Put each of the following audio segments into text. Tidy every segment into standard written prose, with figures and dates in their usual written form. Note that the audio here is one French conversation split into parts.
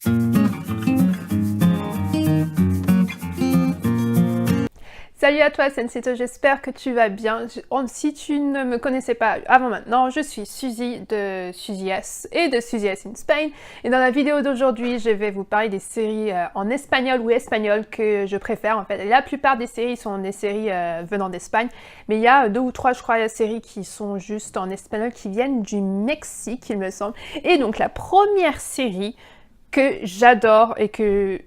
Salut à toi Sensito, j'espère que tu vas bien. Si tu ne me connaissais pas avant maintenant, je suis Suzy de Suzy S et de Suzy S in Spain. Et dans la vidéo d'aujourd'hui, je vais vous parler des séries en espagnol ou espagnol que je préfère. En fait, la plupart des séries sont des séries venant d'Espagne, mais il y a 2 ou 3, je crois, séries qui sont juste en espagnol, qui viennent du Mexique, il me semble. Et donc la première série que j'adore et que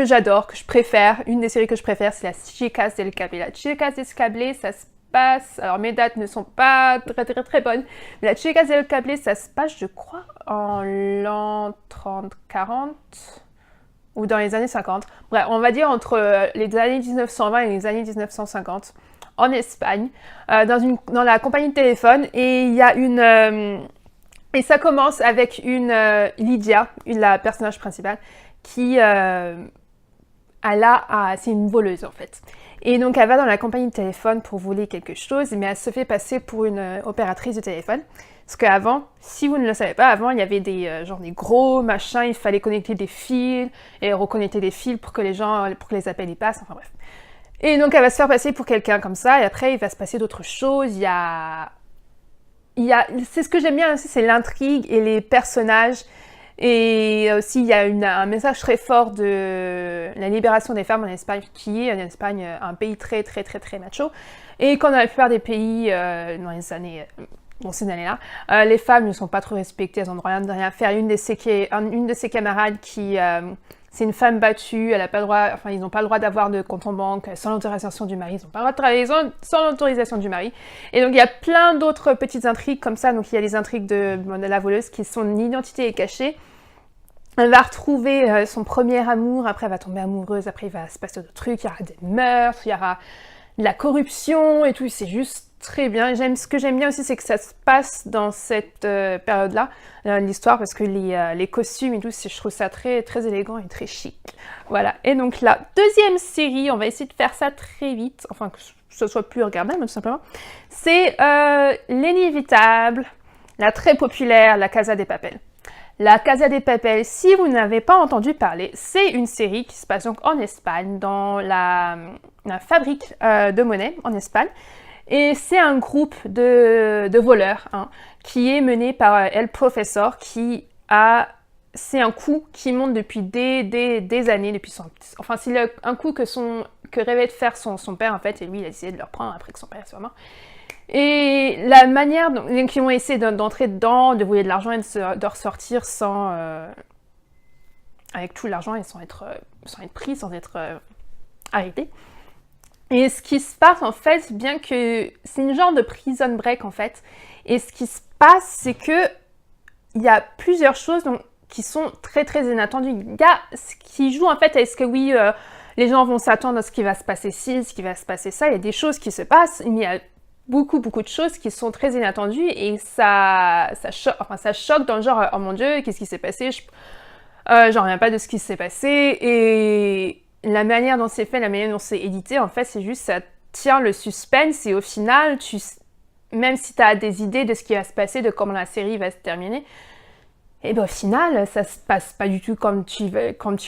j'adore, que je préfère, une des séries que je préfère, c'est la Chicas del Cable. La Chicas del Cable, ça se passe, alors mes dates ne sont pas très bonnes, mais la Chicas del Cable, ça se passe, je crois, en l'an 30-40, ou dans les années 50. Bref, on va dire entre les années 1920 et les années 1950, en Espagne, dans la compagnie de téléphone, et il y a et ça commence avec Lydia, la personnage principale, qui c'est une voleuse en fait. Et donc elle va dans la compagnie de téléphone pour voler quelque chose, mais elle se fait passer pour une opératrice de téléphone. Parce qu'avant, si vous ne le savez pas, avant il y avait des gros machins, il fallait connecter des fils et reconnecter des fils pour que les appels y passent, enfin bref. Et donc elle va se faire passer pour quelqu'un comme ça, et après il va se passer d'autres choses. C'est ce que j'aime bien aussi, c'est l'intrigue et les personnages. Et aussi, il y a un message très fort de la libération des femmes en Espagne, qui est en Espagne un pays très macho. Et quand dans la plupart des pays, dans ces années-là, les femmes ne sont pas trop respectées, elles n'ont rien de rien faire. Une de ses camarades c'est une femme battue, elle a pas le droit, ils n'ont pas le droit d'avoir de compte en banque sans l'autorisation du mari, ils n'ont pas le droit de travailler sans l'autorisation du mari. Et donc il y a plein d'autres petites intrigues comme ça. Donc il y a les intrigues de la voleuse, qui son identité est cachée. Elle va retrouver son premier amour, après elle va tomber amoureuse, après il va se passer d'autres trucs, il y aura des meurtres, il y aura de la corruption et tout, c'est juste très bien. Ce que j'aime bien aussi, c'est que ça se passe dans cette période-là, l'histoire, parce que les costumes et tout, je trouve ça très élégant et très chic. Voilà, et donc la deuxième série, on va essayer de faire ça très vite, enfin que ce soit plus regardable, tout simplement, c'est l'inévitable, la très populaire, la Casa de Papel. La Casa de Papel, si vous n'avez pas entendu parler, c'est une série qui se passe donc en Espagne, dans la fabrique de monnaie en Espagne. Et c'est un groupe de voleurs qui est mené par El Professor, c'est un coup qui monte depuis des années, depuis c'est un coup que rêvait de faire son père en fait, et lui il a essayé de le reprendre après que son père soit mort. Et la manière dont ils vont essayer d'entrer dedans, de voler de l'argent et de ressortir avec tout l'argent et sans être pris, sans être arrêté. Et ce qui se passe en fait, bien que c'est une genre de prison break en fait, et ce qui se passe, c'est que il y a plusieurs choses qui sont très inattendues. Il y a ce qui joue en fait, est-ce que oui, les gens vont s'attendre à ce qui va se passer ci, ce qui va se passer ça. Il y a des choses qui se passent, mais il y a beaucoup de choses qui sont très inattendues et ça choque dans le genre oh mon dieu, qu'est-ce qui s'est passé, j'en reviens pas de ce qui s'est passé. Et la manière dont c'est fait, la manière dont c'est édité, en fait c'est juste, ça tient le suspense, et au final même si tu as des idées de ce qui va se passer, de comment la série va se terminer, et bien au final ça se passe pas du tout comme tu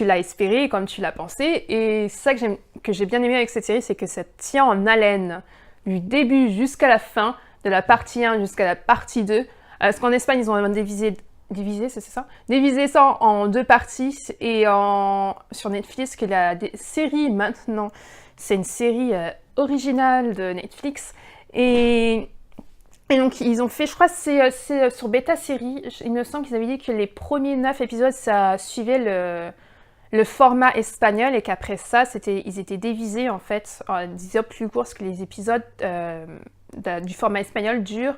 l'as espéré, comme tu l'as pensé. Et c'est ça que j'ai bien aimé avec cette série, c'est que ça tient en haleine du début jusqu'à la fin, de la partie 1 jusqu'à la partie 2. Parce qu'en Espagne, ils ont divisé ça en 2 parties. Et sur Netflix, que la série maintenant, c'est une série originale de Netflix. Et donc, ils ont fait, je crois, c'est sur Beta Série, il me semble qu'ils avaient dit que les premiers 9 épisodes, ça suivait le format espagnol, et qu'après ça, ils étaient divisés en fait en 10 heures plus courts, parce que les épisodes du format espagnol durent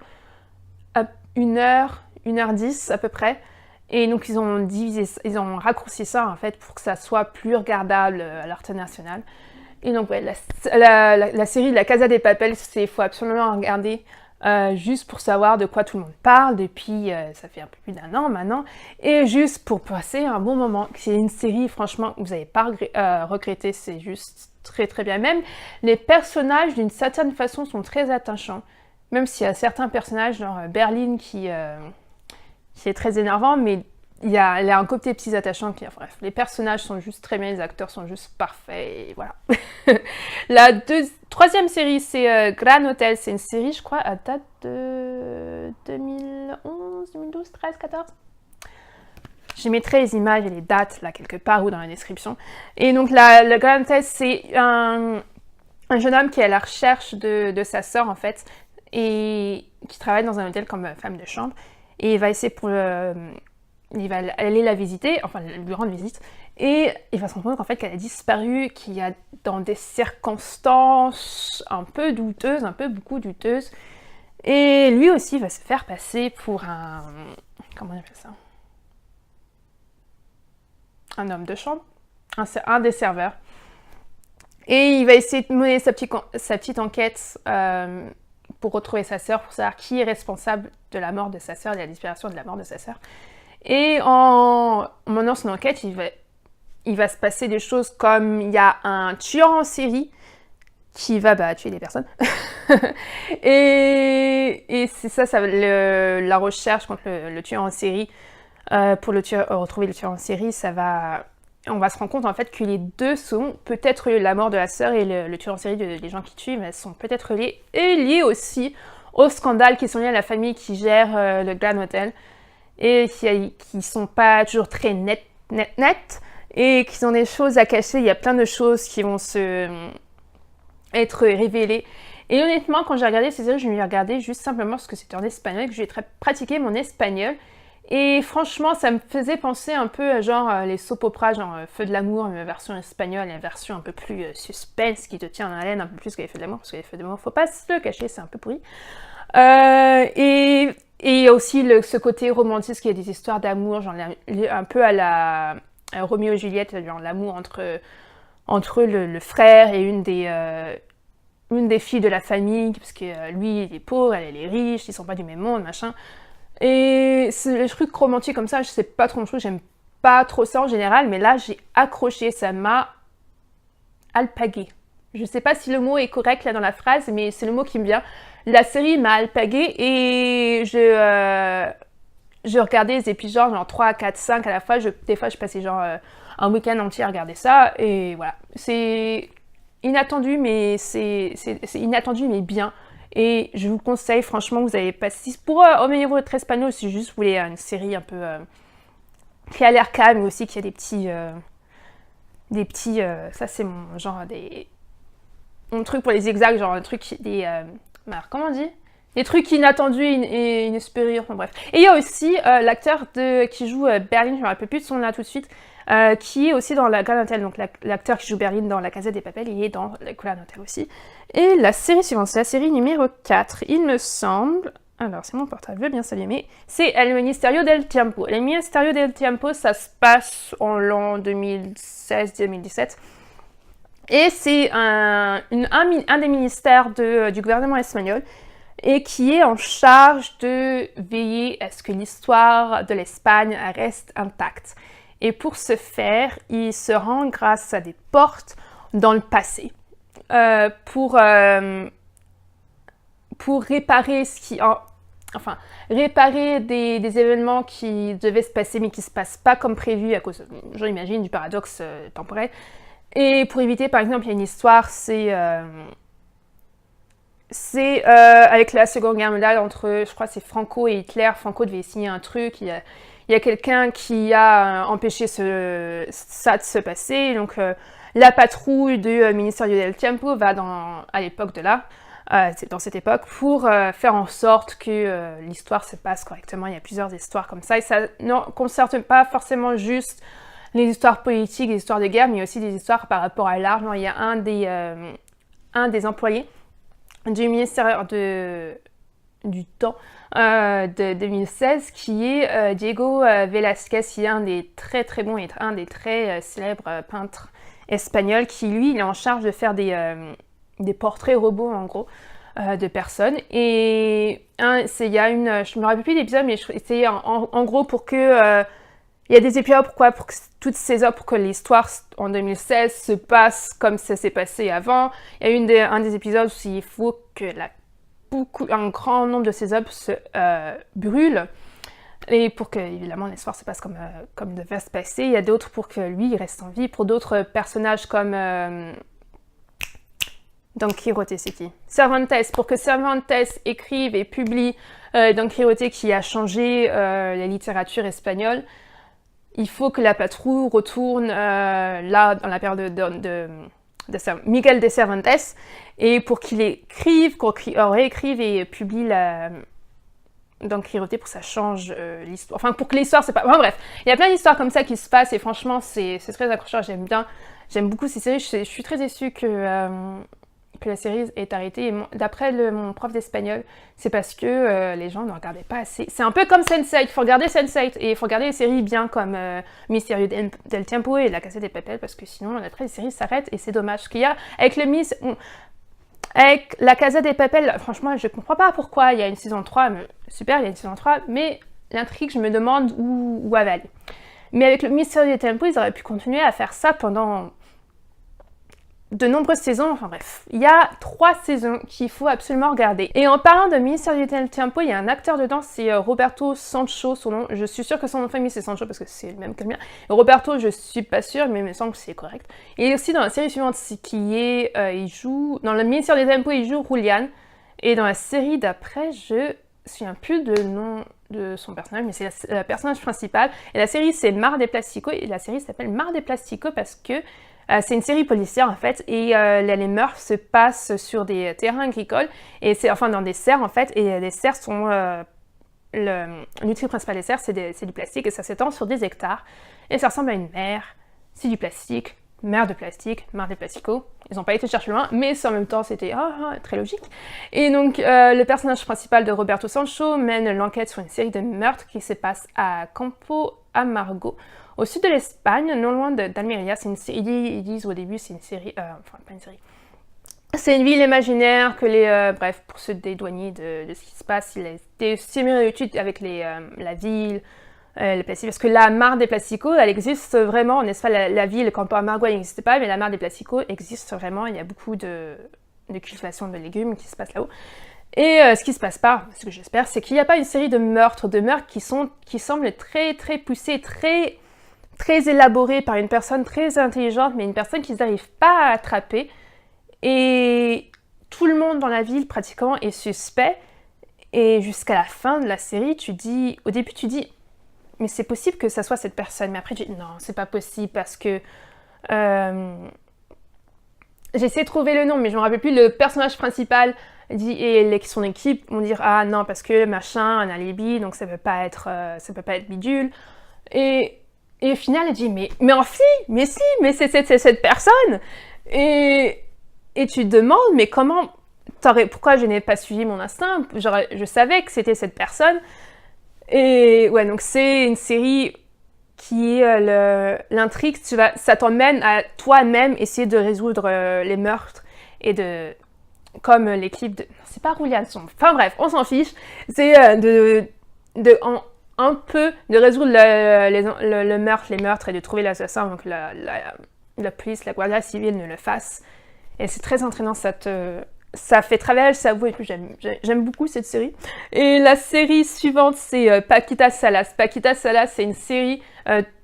1h10 à peu près. Et donc ils ont raccourci ça en fait pour que ça soit plus regardable à l'international. Et donc ouais, la série de la Casa de Papel, il faut absolument regarder. Juste pour savoir de quoi tout le monde parle depuis, ça fait un peu plus d'1 an maintenant, et juste pour passer un bon moment. C'est une série, franchement, vous n'allez pas regretter, c'est juste très bien. Même les personnages, d'une certaine façon, sont très attachants, même s'il y a certains personnages, genre Berlin, qui est très énervant, mais il y a un côté petits attachants qui, bref, les personnages sont juste très bien, les acteurs sont juste parfaits, et voilà. La troisième série, c'est Grand Hotel. C'est une série, je crois, à date de 2011, 2012, 13, 14. Je mettrai les images et les dates là quelque part ou dans la description. Et donc le Grand Hotel, c'est un jeune homme qui est à la recherche de sa sœur en fait, et qui travaille dans un hôtel comme femme de chambre. Et il va essayer il va aller la visiter, enfin lui rendre visite, et il va se rendre compte qu'en fait qu'elle a disparu, qu'il y a dans des circonstances un peu douteuses, un peu beaucoup douteuses, et lui aussi va se faire passer pour comment on appelle ça, un homme de chambre, un des serveurs, et il va essayer de mener sa petite enquête pour retrouver sa sœur, pour savoir qui est responsable de la mort de sa sœur, de la disparition de la mort de sa sœur. Et en menant son enquête, il va se passer des choses comme il y a un tueur en série qui va tuer des personnes. et c'est ça la recherche contre le tueur en série. Pour retrouver le tueur en série, on va se rendre compte en fait que les deux sont peut-être la mort de la sœur et le tueur en série des gens qui tuent, mais elles sont peut-être liées, et liées aussi aux scandales qui sont liés à la famille qui gère le Grand Hotel, et qui sont pas toujours très nettes, et qui ont des choses à cacher. Il y a plein de choses qui vont être révélées. Et honnêtement, quand j'ai regardé ces séries, je me regardais juste simplement parce que c'était en espagnol et que j'ai pratiqué mon espagnol. Et franchement, ça me faisait penser un peu à genre les soap operas, genre Feux de l'amour, mais version espagnole, la version un peu plus suspense qui te tient en haleine un peu plus que les Feux de l'amour, parce que les Feux de l'amour, faut pas se le cacher, c'est un peu pourri. Et aussi ce côté romantique, il y a des histoires d'amour, genre un peu à la Roméo et Juliette, genre l'amour entre le frère et une des filles de la famille, parce que lui il est pauvre, elle est riche, ils sont pas du même monde, machin. Et c'est les trucs romantiques comme ça, je sais pas trop mon truc, j'aime pas trop ça en général, mais là j'ai accroché, ça m'a alpagué. Je sais pas si le mot est correct là dans la phrase, mais c'est le mot qui me vient. La série m'a alpagué et je regardais les épisodes genre 3, 4, 5 à la fois. Des fois, je passais genre un week-end entier à regarder ça. Et voilà. C'est inattendu, mais c'est inattendu, mais bien. Et je vous conseille, franchement, vous avez passé... Pour améliorer votre espagnol, si juste vous voulez une série un peu... qui a l'air calme, mais aussi qui a des petits... ça, c'est mon genre mon truc pour les zigzags, genre un truc... comment on dit ? Des trucs inattendus et inespérés, enfin bref. Et il y a aussi l'acteur qui joue Berlin, je ne me rappelle plus de son nom là tout de suite, qui est aussi dans la Grand Hotel. Donc l'acteur qui joue Berlin dans La Casa des Papel, il est dans le Grand Hotel aussi. Et la série suivante, c'est la série numéro 4, il me semble. Alors, c'est mon portable, je veux bien s'allumer. C'est El Ministerio del Tiempo. El Ministerio del Tiempo, ça se passe en l'an 2016-2017. Et c'est un des ministères du gouvernement espagnol et qui est en charge de veiller à ce que l'histoire de l'Espagne reste intacte. Et pour ce faire, il se rend grâce à des portes dans le passé pour réparer réparer des événements qui devaient se passer mais qui ne se passent pas comme prévu à cause, j'imagine, du paradoxe temporel. Et pour éviter, par exemple, il y a une histoire, c'est avec la Seconde Guerre mondiale entre, je crois, c'est Franco et Hitler. Franco devait signer un truc, il y a quelqu'un qui a empêché ça de se passer. Donc, la patrouille du Ministerio del Tiempo va à l'époque de là, dans cette époque, pour faire en sorte que l'histoire se passe correctement. Il y a plusieurs histoires comme ça, et ça ne concerne pas forcément juste les histoires politiques, les histoires de guerre, mais aussi des histoires par rapport à l'art. Il y a un des employés du ministère du temps de 2016 qui est Diego Velázquez, qui est un des très très bons et un des très célèbres peintres espagnols, qui lui, il est en charge de faire des portraits robots en gros de personnes. Et il y a je me rappelle plus l'épisode, mais c'est en gros pour que il y a des épisodes pour que toutes ces œuvres, pour que l'histoire en 2016 se passe comme ça s'est passé avant. Il y a un des épisodes où il faut que un grand nombre de ces œuvres se brûlent. Et pour que, évidemment, l'histoire se passe comme devait se passer. Il y a d'autres pour que lui, il reste en vie. Pour d'autres personnages comme Don Quixote, c'est qui? Cervantes. Pour que Cervantes écrive et publie Don Quixote qui a changé la littérature espagnole, il faut que la patrouille retourne là, dans la période de Miguel de Cervantes, et pour qu'il écrive, réécrive et publie Don Quixote pour que ça change l'histoire. Enfin, pour que l'histoire, c'est pas... Enfin bref, il y a plein d'histoires comme ça qui se passent, et franchement, c'est très accrocheur, j'aime bien. J'aime beaucoup ces séries, je suis très déçue que la série est arrêtée. Et d'après mon prof d'espagnol, c'est parce que les gens ne regardaient pas assez. C'est un peu comme Sense8, il faut regarder Sense8 et il faut regarder les séries bien comme Misterio del Tiempo et La Casa de Papel, parce que sinon après les séries s'arrêtent et c'est dommage. Ce qu'il y a avec avec La Casa de Papel, franchement je comprends pas pourquoi il y a une saison 3, mais super, il y a une saison 3, mais l'intrigue, je me demande où elle va aller. Mais avec le Misterio del Tiempo, ils auraient pu continuer à faire ça pendant de nombreuses saisons, enfin bref. Il y a 3 saisons qu'il faut absolument regarder. Et en parlant de Misterio del Tiempo, il y a un acteur dedans, c'est Roberto Sancho, son nom. Je suis sûre que son nom de famille c'est Sancho parce que c'est le même que le mien. Et Roberto, je suis pas sûre, mais il me semble que c'est correct. Et aussi dans la série suivante, il joue... Dans le Misterio del Tiempo, il joue Julian. Et dans la série d'après, je ne me souviens plus de nom de son personnage, mais c'est le personnage principal. Et la série, c'est Mar de Plástico. Et la série s'appelle Mar de Plástico parce que c'est une série policière en fait, et les meurtres se passent sur des terrains agricoles, et c'est enfin dans des serres en fait, et les serres sont... l'outil principal des serres, c'est du plastique, et ça s'étend sur des hectares, et ça ressemble à une mer, c'est du plastique, mer de plastique, Mar de Plástico. Ils n'ont pas été chercher loin, mais en même temps c'était très logique. Et donc le personnage principal de Roberto Sancho mène l'enquête sur une série de meurtres qui se passe à Campo Amargo, au sud de l'Espagne, non loin d'Almeria. C'est une série, ils disent au début c'est une série, enfin pas une série. C'est une ville imaginaire que bref, pour se dédouaner de ce qui se passe, il a des similitudes avec la ville, le plastique, parce que la Mar de Plástico, elle existe vraiment, n'est-ce pas, la ville Campo Amargo n'existe pas, mais la Mar de Plástico existe vraiment, il y a beaucoup de cultivation de légumes qui se passe là-haut. Et ce qui se passe pas, ce que j'espère, c'est qu'il n'y a pas une série de meurtres qui semblent très très poussés, très élaborés par une personne très intelligente, mais une personne qu'ils n'arrivent pas à attraper. Et tout le monde dans la ville, pratiquement, est suspect. Et jusqu'à la fin de la série, au début, tu dis, mais c'est possible que ça soit cette personne. Mais après, tu dis, non, c'est pas possible parce que... J'essaie de trouver le nom, mais je me rappelle plus. Le personnage principal et son équipe vont dire, ah non, parce que machin, un alibi, donc ça peut pas être bidule. Et au final, elle dit, mais c'est cette personne. Et tu te demandes, mais pourquoi je n'ai pas suivi mon instinct? Je savais que c'était cette personne. Et ouais, donc c'est une série qui est l'intrigue, ça t'emmène à toi-même essayer de résoudre les meurtres et comme l'équipe de... C'est pas Julian, enfin bref, on s'en fiche. C'est un peu de résoudre le meurtre, les meurtres et de trouver l'assassin avant que la police, la Guardia civile ne le fasse. Et c'est très entraînant, ça fait travailler le cerveau et tout, j'aime beaucoup cette série. Et la série suivante, c'est Paquita Salas. Paquita Salas, c'est une série...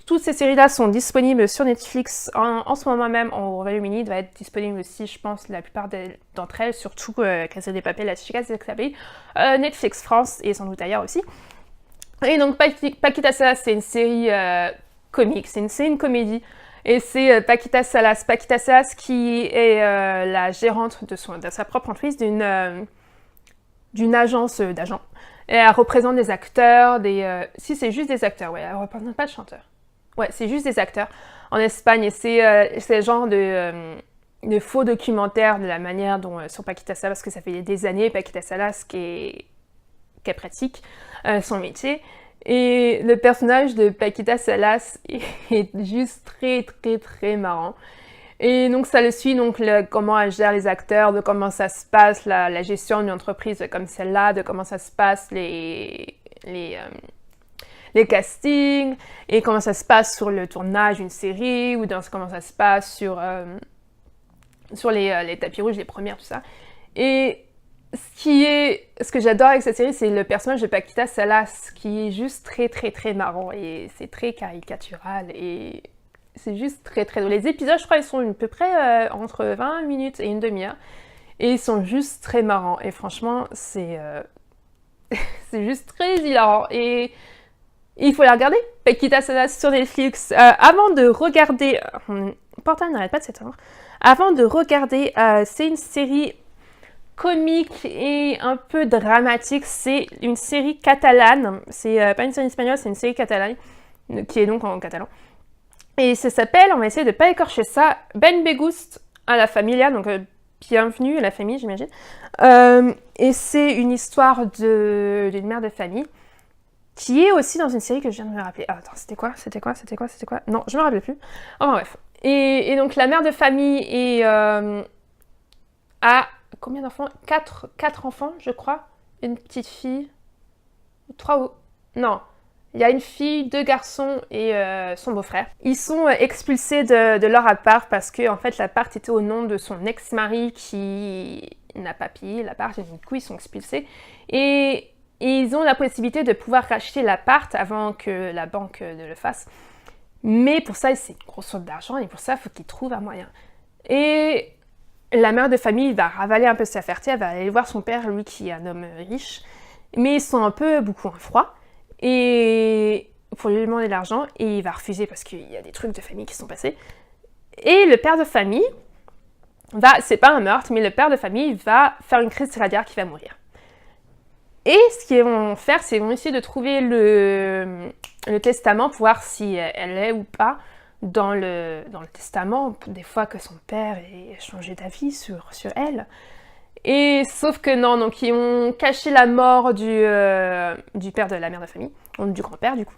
toutes ces séries-là sont disponibles sur Netflix en ce moment même au Royaume-Uni. Il va être disponible aussi, je pense, la plupart d'entre elles, surtout Casa de Papel, La Chica de Papel, Netflix France et sans doute ailleurs aussi. Et donc Paquita Salas, c'est une série comique, c'est une comédie. Et c'est Paquita Salas. Paquita Salas qui est la gérante de sa propre entreprise, d'une agence d'agents. Et elle représente des acteurs, si c'est juste des acteurs, ouais, elle ne représente pas de chanteurs. Ouais, c'est juste des acteurs en Espagne. Et c'est le genre de faux documentaire de la manière dont sur Paquita Salas, parce que ça fait des années, Paquita Salas qui pratique son métier. Et le personnage de Paquita Salas est juste très très très marrant. Et donc ça le suit, donc comment elle gère les acteurs, de comment ça se passe, la gestion d'une entreprise comme celle-là, de comment ça se passe les castings, et comment ça se passe sur le tournage d'une série, ou comment ça se passe sur les tapis rouges, les premières, tout ça. Et Ce que j'adore avec cette série, c'est le personnage de Paquita Salas, qui est juste très très très marrant, et c'est très caricatural, et c'est juste très très drôle. Les épisodes, je crois, ils sont à peu près entre 20 minutes et une demi-heure, et ils sont juste très marrants, et franchement, c'est juste très hilarant, et il faut la regarder, Paquita Salas sur Netflix. Avant de regarder... Mon portable n'arrête pas de s'éteindre. Avant de regarder, c'est une série comique et un peu dramatique. C'est une série catalane. C'est pas une série espagnole, c'est une série catalane, qui est donc en catalan. Et ça s'appelle, on va essayer de pas écorcher ça, Benvinguts a la Familia, donc bienvenue à la famille, j'imagine. Et c'est une histoire d'une mère de famille qui est aussi dans une série que je viens de me rappeler. Ah, attends, c'était quoi? Non, je me rappelle plus. Enfin bref. Et donc la mère de famille a combien d'enfants? 4 enfants, je crois. Une petite fille. 3 ou... Non. Il y a une fille, 2 garçons et son beau-frère. Ils sont expulsés de leur appart parce que en fait l'appart était au nom de son ex-mari qui n'a pas payé l'appart et du coup ils sont expulsés. Et ils ont la possibilité de pouvoir racheter l'appart avant que la banque ne le fasse. Mais pour ça, c'est une grosse somme d'argent et pour ça, il faut qu'ils trouvent un moyen. Et la mère de famille va ravaler un peu sa fierté, elle va aller voir son père, lui qui est un homme riche. Mais ils sont beaucoup en froid. Et pour lui demander de l'argent, et il va refuser parce qu'il y a des trucs de famille qui sont passés. Et le père de famille c'est pas un meurtre, mais le père de famille va faire une crise cardiaque qui va mourir. Et ce qu'ils vont faire, c'est qu'ils vont essayer de trouver le testament pour voir si elle est ou pas dans le testament. Des fois que son père ait changé d'avis sur elle. Et sauf que non, donc ils ont caché la mort du père de la mère de famille, du grand-père du coup.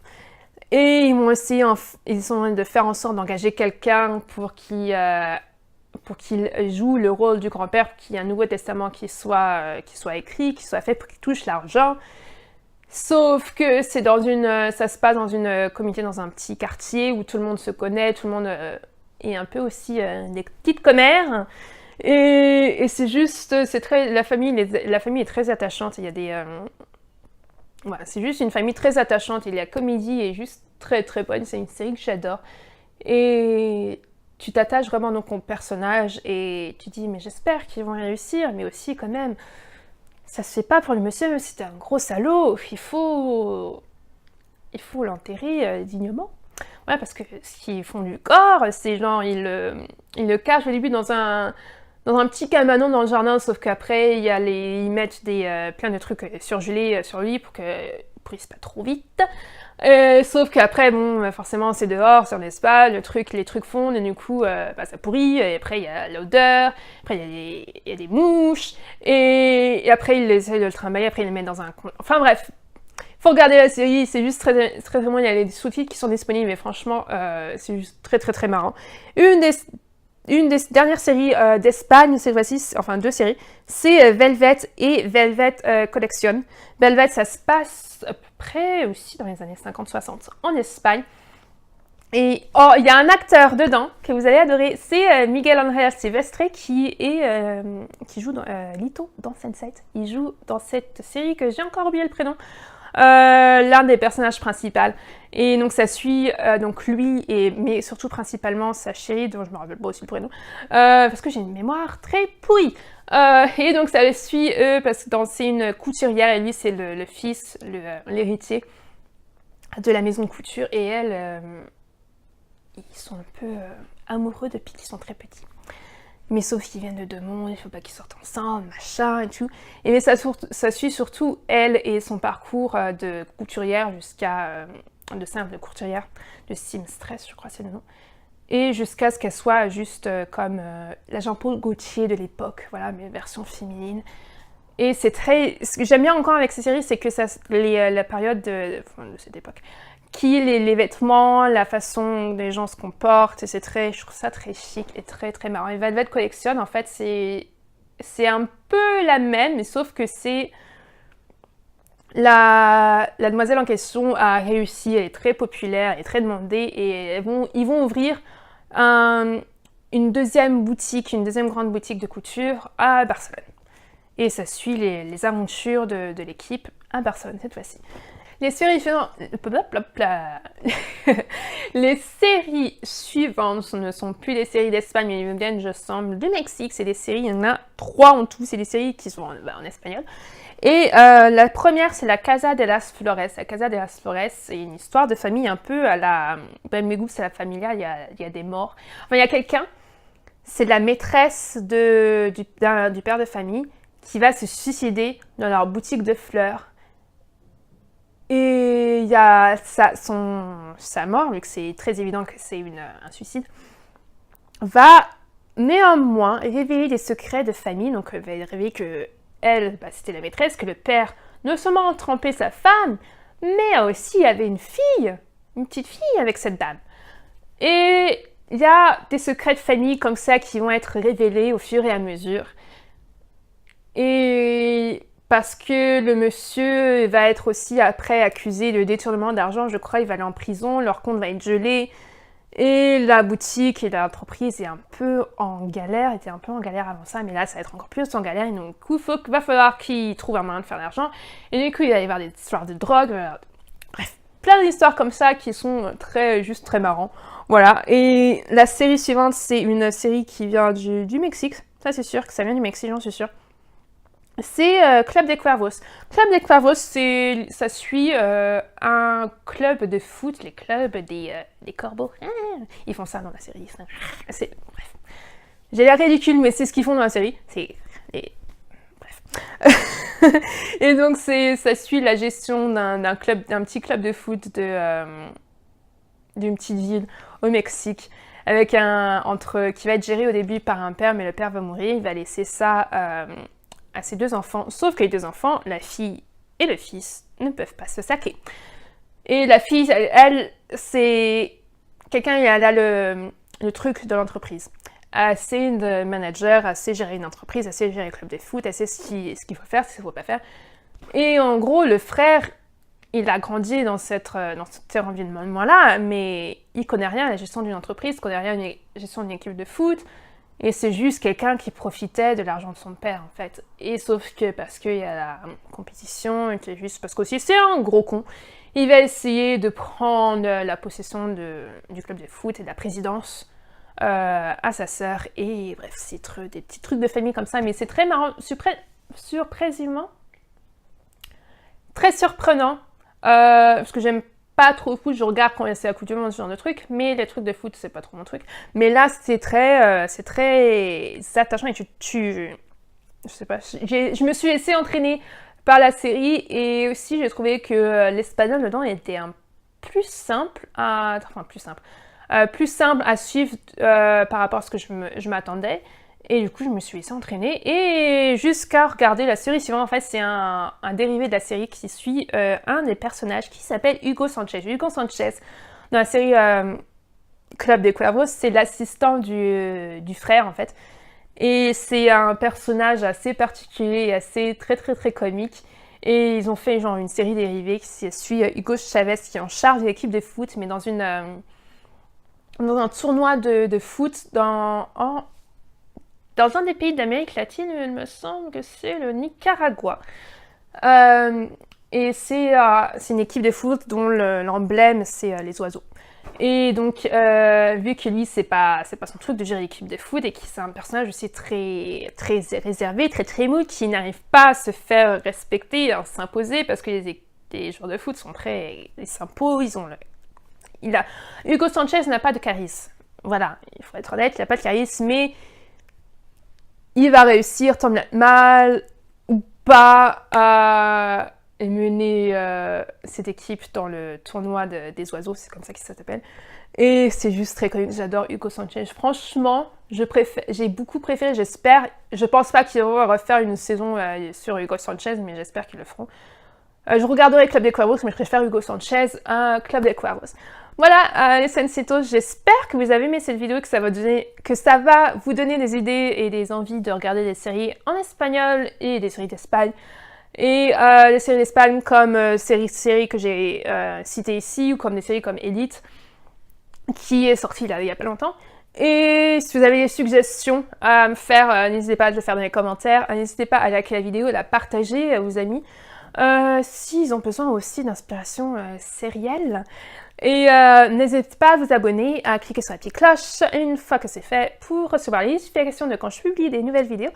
Et ils vont essayer, ils ont de faire en sorte d'engager quelqu'un pour qu'il joue le rôle du grand-père, pour qu'il y ait un nouveau testament qui soit écrit, qui soit fait pour qu'il touche l'argent. Sauf que ça se passe dans une communauté, dans un petit quartier où tout le monde se connaît, tout le monde est un peu aussi des petites commères. Et c'est juste, la famille est très attachante. Il y a voilà, c'est juste une famille très attachante. Et la comédie est juste très très bonne. C'est une série que j'adore. Et tu t'attaches vraiment donc au personnage et tu dis mais j'espère qu'ils vont réussir, mais aussi quand même ça se fait pas pour le monsieur, c'était un gros salaud, il faut l'enterrer dignement. Ouais, parce que s'ils font du corps, c'est genre ils le cachent au début dans un petit cabanon dans le jardin, sauf qu'après ils mettent plein de trucs surgelés sur lui pour qu'il pourrisse pas trop vite. Sauf qu'après, bon, forcément, c'est dehors, c'est en Espagne, les trucs fondent, et du coup, ça pourrit, et après, il y a l'odeur, après, il y a des mouches, et après, ils essayent de le trimballer, après, ils le mettent dans un... Enfin, bref, faut regarder la série, c'est juste très, très, très bon, il y a des sous-titres qui sont disponibles, mais franchement, c'est juste très, très, très marrant. Une des dernières séries d'Espagne, cette fois-ci, enfin 2 séries, c'est Velvet et Velvet Collection. Velvet, ça se passe à peu près aussi dans les années 50-60 en Espagne. Et il y a un acteur dedans que vous allez adorer, c'est Miguel Ángel Silvestre qui joue dans Lito dans Sense8. Il joue dans cette série que j'ai encore oublié le prénom. L'un des personnages principaux. Et donc ça suit donc lui, mais surtout principalement sa chérie, dont je me rappelle pas aussi le prénom, parce que j'ai une mémoire très pourrie. Et donc ça le suit eux, parce que c'est une couturière, et lui c'est le fils, l'héritier de la maison de couture, et elle, ils sont un peu amoureux depuis qu'ils sont très petits. Mais sauf qu'ils viennent de 2 mondes, il faut pas qu'ils sortent ensemble, machin et tout. Mais ça suit surtout elle et son parcours de couturière de simple couturière, de seamstress, je crois c'est le nom. Et jusqu'à ce qu'elle soit juste comme la Jean-Paul Gaultier de l'époque, voilà, mais version féminine. Et c'est ce que j'aime bien encore avec ces séries, c'est que la période de cette époque, les vêtements, la façon dont les gens se comportent, je trouve ça très chic et très très marrant. Et Velvet Collection, en fait, c'est un peu la même, mais sauf que c'est la demoiselle en question a réussi, elle est très populaire, elle est très demandée, et ils vont ouvrir une deuxième grande boutique de couture à Barcelone. Et ça suit les aventures de l'équipe à Barcelone cette fois-ci. Les séries suivantes... Les séries suivantes ne sont plus des séries d'Espagne, mais elles viennent, je semble, du Mexique. C'est des séries, il y en a 3 en tout, c'est des séries qui sont en espagnol. Et la première, c'est la Casa de las Flores. La Casa de las Flores, c'est une histoire de famille un peu à la... Ben, mes goûts, c'est la familiale, il y a des morts. Enfin, il y a quelqu'un, c'est la maîtresse du père de famille, qui va se suicider dans leur boutique de fleurs. Et il y a sa mort, vu que c'est très évident que c'est un suicide, va néanmoins révéler des secrets de famille. Donc, elle va révéler que elle, c'était la maîtresse, que le père non seulement trompait sa femme, mais aussi avait une petite fille avec cette dame. Et il y a des secrets de famille comme ça qui vont être révélés au fur et à mesure. Et parce que le monsieur va être aussi après accusé de détournement d'argent, je crois, il va aller en prison, leur compte va être gelé. Et la boutique et l'entreprise est un peu en galère, était un peu en galère avant ça, mais là ça va être encore plus en galère. Et donc, du coup, va falloir qu'ils trouvent un moyen de faire de l'argent. Et du coup, il va y avoir des histoires de drogue, bref, plein d'histoires comme ça qui sont juste très marrants. Voilà. Et la série suivante, c'est une série qui vient du Mexique. Ça, c'est sûr que ça vient du Mexique, j'en suis sûre. C'est Club de Cuervos. Club de Cuervos, ça suit un club de foot, les clubs des corbeaux. Ils font ça dans la série. Bref. J'ai l'air ridicule, mais c'est ce qu'ils font dans la série. Bref. Et donc, ça suit la gestion d'un petit club de foot d'une petite ville au Mexique, avec qui va être géré au début par un père, mais le père va mourir. Il va laisser ça à ses 2 enfants, sauf que les 2 enfants, la fille et le fils, ne peuvent pas se saquer. Et la fille, elle c'est quelqu'un, elle a le truc de l'entreprise. Elle sait une manager, elle sait gérer une entreprise, elle sait gérer un club de foot, elle sait ce qu'il faut faire, ce qu'il ne faut pas faire. Et en gros, le frère, il a grandi dans cet environnement-là, mais il connaît rien à la gestion d'une entreprise, il connaît rien à la gestion d'une équipe de foot. Et c'est juste quelqu'un qui profitait de l'argent de son père, en fait. Et sauf que parce qu'il y a la compétition, et que juste parce qu'aussi c'est un gros con, il va essayer de prendre la possession du club de foot et de la présidence à sa sœur. Et bref, c'est des petits trucs de famille comme ça, mais c'est très marrant, très surprenant, parce que j'aime pas trop le foot, je regarde quand c'est accoutumé dans ce genre de truc, mais les trucs de foot, c'est pas trop mon truc. Mais là, c'est très attachant et je sais pas, je me suis laissée entraîner par la série et aussi j'ai trouvé que l'espagnol dedans était plus simple à suivre par rapport à ce que je m'attendais. Et du coup, je me suis laissée entraîner et jusqu'à regarder la série suivante. En fait, c'est un dérivé de la série qui suit un des personnages qui s'appelle Hugo Sanchez. Hugo Sanchez, dans la série Club de Cuervos, c'est l'assistant du frère, en fait. Et c'est un personnage assez particulier et assez très, très, très comique. Et ils ont fait genre une série dérivée qui suit Hugo Chavez, qui est en charge de l'équipe de foot, mais dans un tournoi de foot dans un des pays d'Amérique latine, il me semble que c'est le Nicaragua. Et c'est une équipe de foot dont l'emblème, c'est les oiseaux. Et donc, vu que lui, c'est pas son truc de gérer l'équipe de foot, et qu'il c'est un personnage aussi très, très réservé, très très mou, qui n'arrive pas à se faire respecter, à s'imposer, parce que les joueurs de foot sont ils s'imposent, Hugo Sanchez n'a pas de charisme. Voilà, il faut être honnête, il n'a pas de charisme, mais il va réussir tant bien mal ou pas à mener cette équipe dans le tournoi des oiseaux, c'est comme ça qu'il s'appelle. Et c'est juste très connu. J'adore Hugo Sanchez. Franchement, j'ai beaucoup préféré, j'espère. Je pense pas qu'ils vont refaire une saison sur Hugo Sanchez, mais j'espère qu'ils le feront. Je regarderai Club de Cuervos, mais je préfère Hugo Sanchez à Club de Cuervos. Voilà, les Sensitos, j'espère que vous avez aimé cette vidéo, que ça va vous donner des idées et des envies de regarder des séries en espagnol et des séries d'Espagne. Et des séries d'Espagne comme séries que j'ai citées ici, ou comme des séries comme Elite, qui est sortie là, il y a pas longtemps. Et si vous avez des suggestions à me faire, n'hésitez pas à le faire dans les commentaires. N'hésitez pas à liker la vidéo, à la partager à vos amis. S'ils ont besoin aussi d'inspiration sérielle. Et n'hésitez pas à vous abonner, à cliquer sur la petite cloche une fois que c'est fait pour recevoir les notifications de quand je publie des nouvelles vidéos.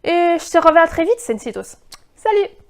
Et je te revois très vite, Sensitos. Salut!